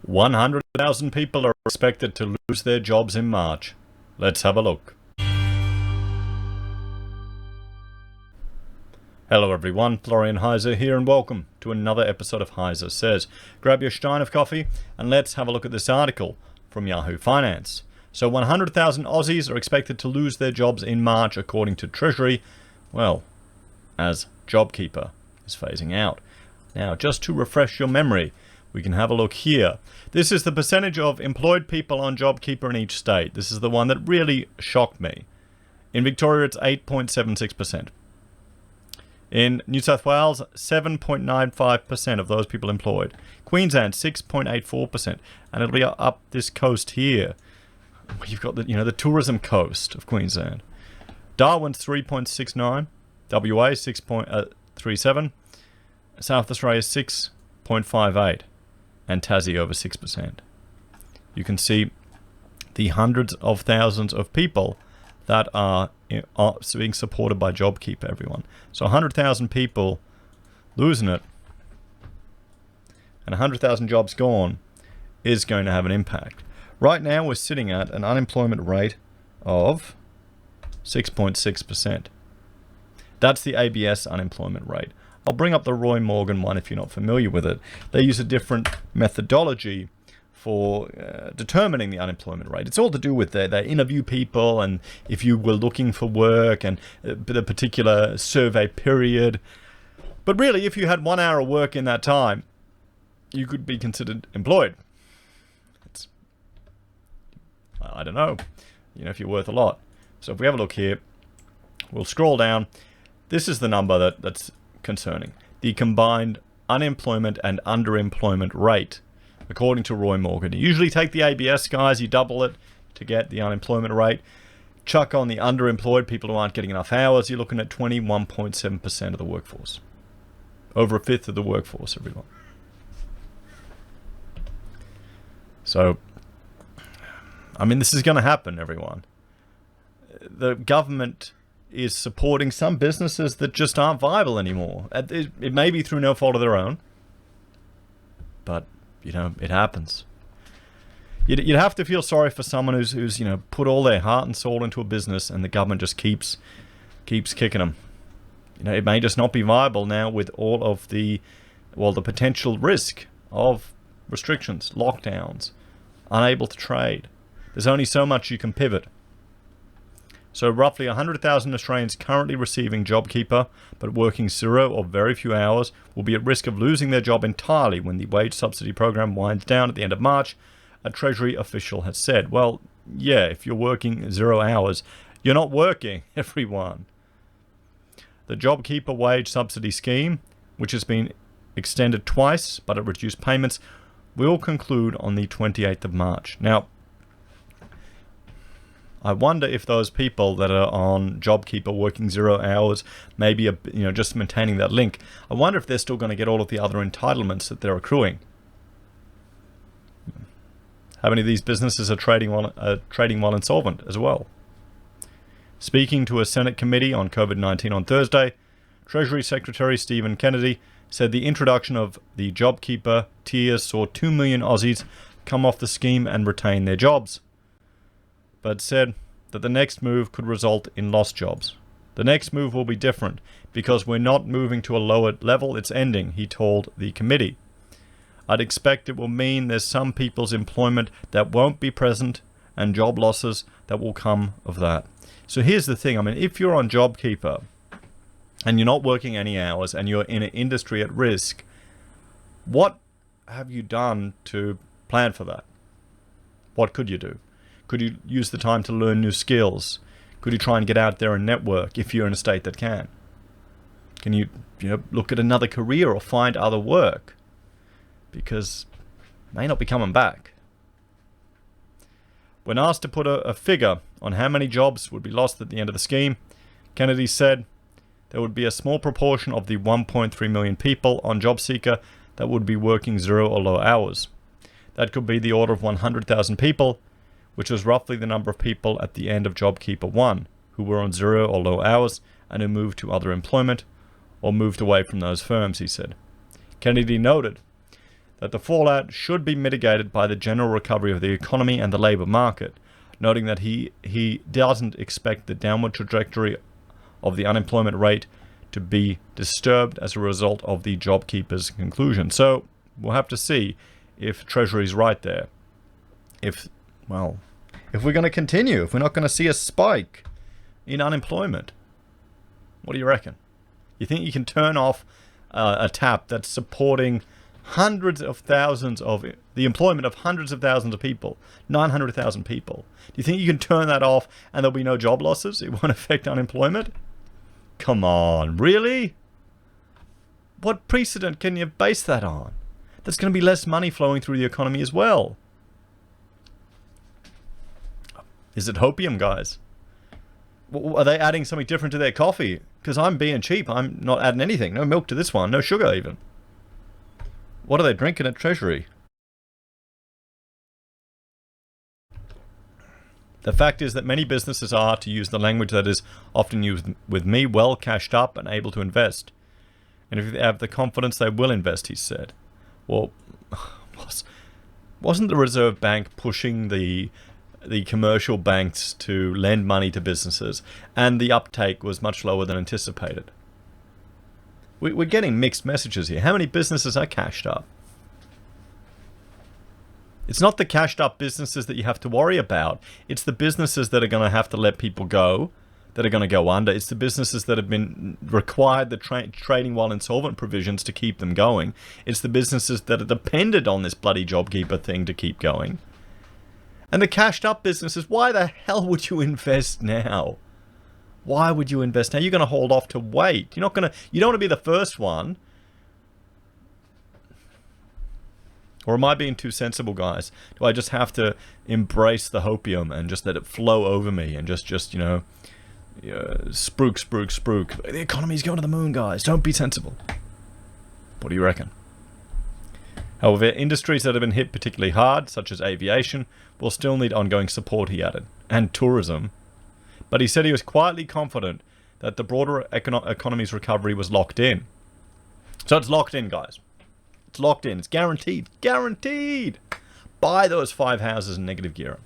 100,000 people are expected to lose their jobs in March. Let's have a look. Hello everyone, Florian Heise here and welcome to another episode of HeiseSays. Grab your stein of coffee and let's have a look at this article from Yahoo Finance. So 100,000 Aussies are expected to lose their jobs in March according to Treasury, well, as JobKeeper is phasing out. Now, just to refresh your memory, we can have a look here. This is the percentage of employed people on JobKeeper in each state. This is the one that really shocked me. In Victoria, it's 8.76%. In New South Wales, 7.95% of those people employed. Queensland, 6.84%. And it'll be up this coast here. You've got the tourism coast of Queensland. Darwin's 3.69. WA, 6.37. South Australia, 6.58. And Tassie over 6%. You can see the hundreds of thousands of people that are being supported by JobKeeper, everyone. So 100,000 people losing it and 100,000 jobs gone is going to have an impact. Right now we're sitting at an unemployment rate of 6.6%. That's the ABS unemployment rate. I'll bring up the Roy Morgan one if you're not familiar with it. They use a different methodology for determining the unemployment rate. It's all to do with they interview people and if you were looking for work and the particular survey period. But really, if you had 1 hour of work in that time, you could be considered employed. I don't know, if you're worth a lot. So if we have a look here, we'll scroll down. This is the number that's concerning. The combined unemployment and underemployment rate, according to Roy Morgan. You usually take the ABS guys, you double it to get the unemployment rate. Chuck on the underemployed, people who aren't getting enough hours, you're looking at 21.7% of the workforce. Over a fifth of the workforce, everyone. So, this is going to happen, everyone. The government is supporting some businesses that just aren't viable anymore. It may be through no fault of their own, but it happens. You'd have to feel sorry for someone who's put all their heart and soul into a business and the government just keeps kicking them. It may just not be viable now with all of the potential risk of restrictions, lockdowns, unable to trade. There's only so much you can pivot. So roughly 100,000 Australians currently receiving JobKeeper but working 0 or very few hours will be at risk of losing their job entirely when the wage subsidy program winds down at the end of March, a Treasury official has said. Well, yeah, if you're working 0 hours, you're not working, everyone. The JobKeeper wage subsidy scheme, which has been extended twice but at reduced payments, will conclude on the 28th of March. Now, I wonder if those people that are on JobKeeper working 0 hours, maybe just maintaining that link, I wonder if they're still going to get all of the other entitlements that they're accruing. How many of these businesses are trading while insolvent as well? Speaking to a Senate committee on COVID-19 on Thursday, Treasury Secretary Stephen Kennedy said the introduction of the JobKeeper tier saw 2 million Aussies come off the scheme and retain their jobs, but said that the next move could result in lost jobs. The next move will be different because we're not moving to a lower level, it's ending, he told the committee. I'd expect it will mean there's some people's employment that won't be present and job losses that will come of that. So here's the thing, if you're on JobKeeper and you're not working any hours and you're in an industry at risk, what have you done to plan for that? What could you do? Could you use the time to learn new skills? Could you try and get out there and network if you're in a state that can? Can you, look at another career or find other work? Because it may not be coming back. When asked to put a figure on how many jobs would be lost at the end of the scheme, Kennedy said there would be a small proportion of the 1.3 million people on JobSeeker that would be working 0 or low hours. That could be the order of 100,000 people, which was roughly the number of people at the end of JobKeeper 1 who were on 0 or low hours and who moved to other employment or moved away from those firms, he said. Kennedy noted that the fallout should be mitigated by the general recovery of the economy and the labour market, noting that he doesn't expect the downward trajectory of the unemployment rate to be disturbed as a result of the JobKeeper's conclusion. So we'll have to see if Treasury's right there. If we're going to continue, if we're not going to see a spike in unemployment. What do you reckon? You think you can turn off a tap that's supporting hundreds of thousands of the employment of hundreds of thousands of people, 900,000 people? Do you think you can turn that off and there'll be no job losses? It won't affect unemployment? Come on, really? What precedent can you base that on? There's going to be less money flowing through the economy as well. Is it hopium, guys? Are they adding something different to their coffee? Because I'm being cheap. I'm not adding anything. No milk to this one. No sugar even. What are they drinking at Treasury? The fact is that many businesses are, to use the language that is often used with me, well cashed up and able to invest. And if they have the confidence, they will invest, he said. Well, wasn't the Reserve Bank pushing the commercial banks to lend money to businesses, and the uptake was much lower than anticipated? We're getting mixed messages here. How many businesses are cashed up? It's not the cashed up businesses that you have to worry about. It's the businesses that are going to have to let people go, that are going to go under. It's the businesses that have been required the trading while insolvent provisions to keep them going. It's the businesses that are dependent on this bloody JobKeeper thing to keep going. And the cashed up businesses, why the hell would you invest now? Why would you invest now? You're going to hold off to wait. You don't want to be the first one. Or am I being too sensible, guys? Do I just have to embrace the hopium and just let it flow over me and just spruik, spruik, spruik? The economy's going to the moon, guys. Don't be sensible. What do you reckon? However, industries that have been hit particularly hard, such as aviation, will still need ongoing support, he added, and tourism. But he said he was quietly confident that the broader economy's recovery was locked in. So it's locked in, guys. It's locked in. It's guaranteed. Guaranteed. Buy those 5 houses in negative gear.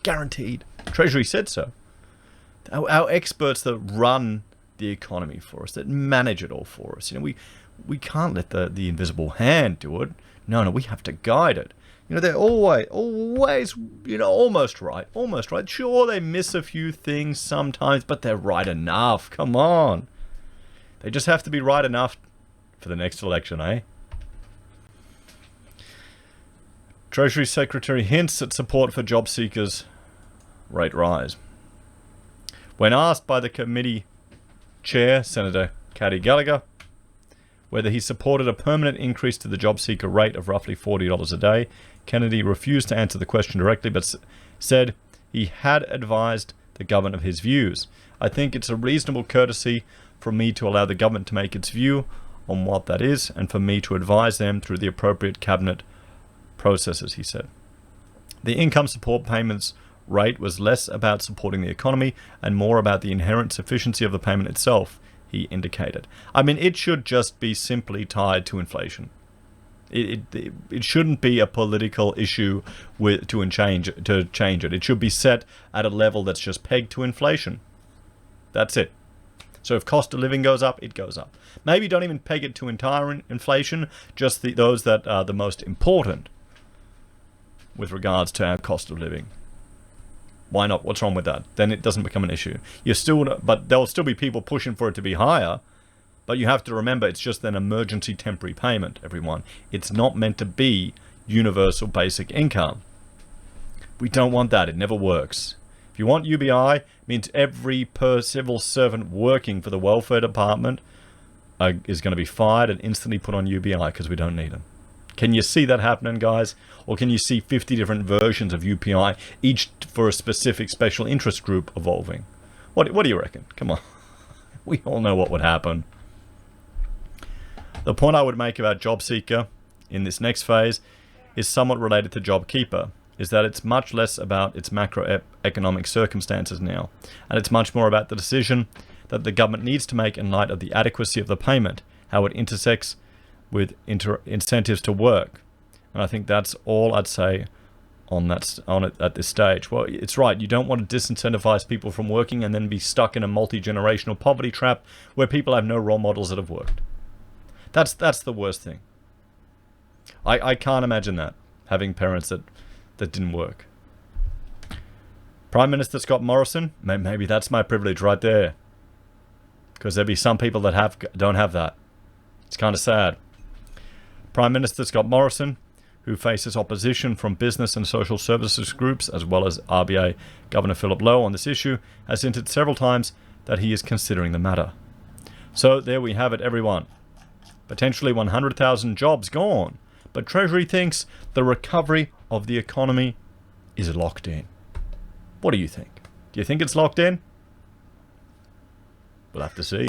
Guaranteed. Treasury said so. Our experts that run the economy for us, that manage it all for us. We can't let the invisible hand do it. No, we have to guide it. They're always, almost right. Almost right. Sure, they miss a few things sometimes, but they're right enough. Come on. They just have to be right enough for the next election, eh? Treasury Secretary hints at support for job seekers' rate rise. When asked by the committee chair, Senator Caddy Gallagher, whether he supported a permanent increase to the job seeker rate of roughly $40 a day, Kennedy refused to answer the question directly, but said he had advised the government of his views. I think it's a reasonable courtesy for me to allow the government to make its view on what that is, and for me to advise them through the appropriate cabinet processes, he said. The income support payments rate was less about supporting the economy and more about the inherent sufficiency of the payment itself, he indicated. I mean, it should just be simply tied to inflation. It shouldn't be a political issue to change it. It should be set at a level that's just pegged to inflation. That's it. So if cost of living goes up, it goes up. Maybe don't even peg it to entire inflation, just those that are the most important with regards to our cost of living. Why not? What's wrong with that? Then it doesn't become an issue. But there'll still be people pushing for it to be higher. But you have to remember, it's just an emergency temporary payment, everyone. It's not meant to be universal basic income. We don't want that. It never works. If you want UBI, it means every civil servant working for the welfare department is going to be fired and instantly put on UBI because we don't need them. Can you see that happening, guys? Or can you see 50 different versions of UPI, each for a specific special interest group evolving? What do you reckon? Come on. We all know what would happen. The point I would make about JobSeeker in this next phase is somewhat related to JobKeeper, is that it's much less about its macroeconomic circumstances now, and it's much more about the decision that the government needs to make in light of the adequacy of the payment, how it intersects with incentives to work. And I think that's all I'd say on it at this stage. Well, it's right. You don't want to disincentivize people from working and then be stuck in a multi-generational poverty trap where people have no role models that have worked. That's the worst thing. I can't imagine that, having parents that didn't work. Prime Minister Scott Morrison, maybe that's my privilege right there. Because there'll be some people that don't have that. It's kind of sad. Prime Minister Scott Morrison, who faces opposition from business and social services groups, as well as RBA Governor Philip Lowe on this issue, has hinted several times that he is considering the matter. So there we have it, everyone. Potentially 100,000 jobs gone, but Treasury thinks the recovery of the economy is locked in. What do you think? Do you think it's locked in? We'll have to see.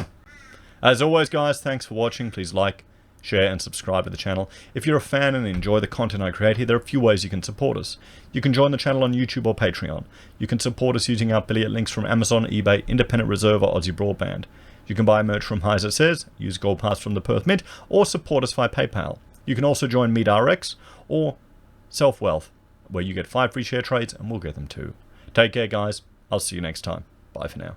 As always, guys, thanks for watching. Please like, share, and subscribe to the channel. If you're a fan and enjoy the content I create here, there are a few ways you can support us. You can join the channel on YouTube or Patreon. You can support us using our affiliate links from Amazon, eBay, Independent Reserve, or AussieBroadband. You can buy merch from HeiseSays, use Gold Pass from the Perth Mint, or support us via PayPal. You can also join MeetRx or SelfWealth, where you get 5 free share trades, and we'll get them too. Take care, guys. I'll see you next time. Bye for now.